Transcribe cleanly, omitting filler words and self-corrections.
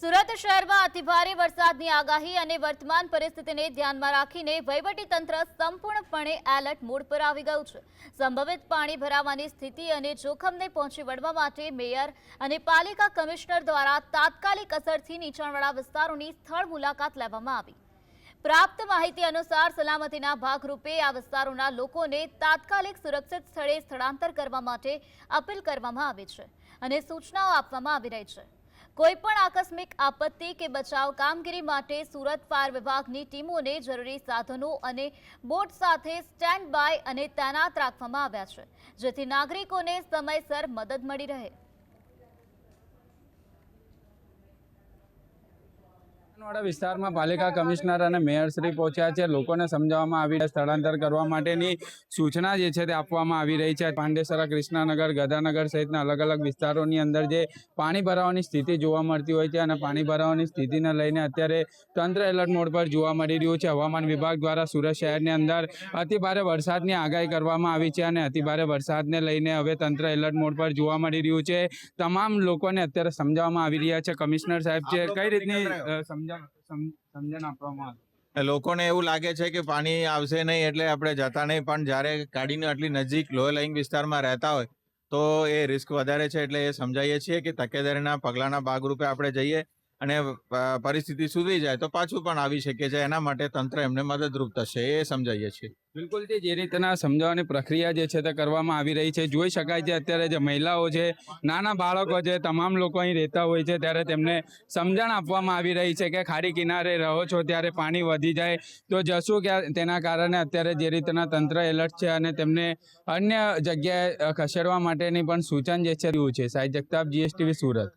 સુરત શહેરમાં અતિભારે વરસાદની આગાહી અને વર્તમાન પરિસ્થિતિને ધ્યાનમાં રાખીને વહીવટીતંત્ર સંપૂર્ણપણે એલર્ટ મોડ પર આવી ગયું છે। સંભવિત પાણી ભરાવાની સ્થિતિ અને જોખમને પહોંચી વળવા માટે મેયર અને પાલિકા કમિશનર દ્વારા તાત્કાલિક અસરથી નીચાણવાળા વિસ્તારોની સ્થળ મુલાકાત લેવામાં આવી। પ્રાપ્ત માહિતી અનુસાર સલામતીના ભાગરૂપે આ વિસ્તારોના લોકોને તાત્કાલિક સુરક્ષિત સ્થળે સ્થળાંતર કરવા માટે અપીલ કરવામાં આવી છે અને સૂચનાઓ આપવામાં આવી રહી છે। કોઈપણ આકસ્મિક આપત્તિ કે બચાવ કામગીરી માટે સુરત ફાયર વિભાગની ટીમોને જરૂરી સાધનો અને બોટ સાથે સ્ટેન્ડ બાય અને તૈનાત રાખવામાં આવ્યા છે, જેથી નાગરિકોને સમયસર મદદ મળી રહે। વિસ્તારમાં પાલિકા કમિશનર અને મેયરશ્રી પહોંચ્યા છે। લોકોને સમજાવવામાં આવી સ્થળાંતર કરવા માટેની સૂચના જે છે તે આપવામાં આવી રહી છે। પાંડેસરા, કૃષ્ણનગર, ગદાનગર સહિતના અલગ અલગ વિસ્તારોની અંદર જે પાણી ભરાવાની સ્થિતિ જોવા મળતી હોય છે અને પાણી ભરાવાની સ્થિતિને લઈને અત્યારે તંત્ર એલર્ટ મોડ પર જોવા મળી રહ્યું છે। હવામાન વિભાગ દ્વારા સુરત શહેરની અંદર અતિભારે વરસાદની આગાહી કરવામાં આવી છે અને અતિભારે વરસાદને લઈને હવે તંત્ર એલર્ટ મોડ પર જોવા મળી રહ્યું છે। તમામ લોકોને અત્યારે સમજાવવામાં આવી રહ્યા છે। કમિશનર સાહેબ છે, કઈ રીતની સમજણ આપવામાં આવે? લોકોને એવું લાગે છે કે પાણી આવશે નહીં એટલે આપણે જતા નહીં, પણ જ્યારે ગાડીની આટલી નજીક લો લાઈંગ વિસ્તારમાં રહેતા હોય તો એ રિસ્ક વધારે છે। એટલે એ સમજાવીએ છીએ કે તકેદારીના પગલાંના ભાગરૂપે આપણે જઈએ અને પરિસ્થિતિ સુધરી જાય તો પાછું પણ આવી શકે છે, એના માટે તંત્ર એમને મદદરૂપ થશે એ સમજાવીએ છીએ। બિલકુલ જે રીતના સમજાવવાની પ્રક્રિયા જે છે તે કરવામાં આવી રહી છે। જોઈ શકાય છે અત્યારે જે મહિલાઓ છે, નાના બાળકો છે, તમામ લોકો અહીં રહેતા હોય છે ત્યારે તેમને સમજણ આપવામાં આવી રહી છે કે ખાડી કિનારે રહો છો ત્યારે પાણી વધી જાય તો જશું કે તેના કારણે અત્યારે જે રીતના તંત્ર એલર્ટ છે અને તેમને અન્ય જગ્યાએ ખસેડવા માટેની પણ સૂચન જે છે રહ્યું છે। સાહિદ જગતાપ, GSTV, સુરત।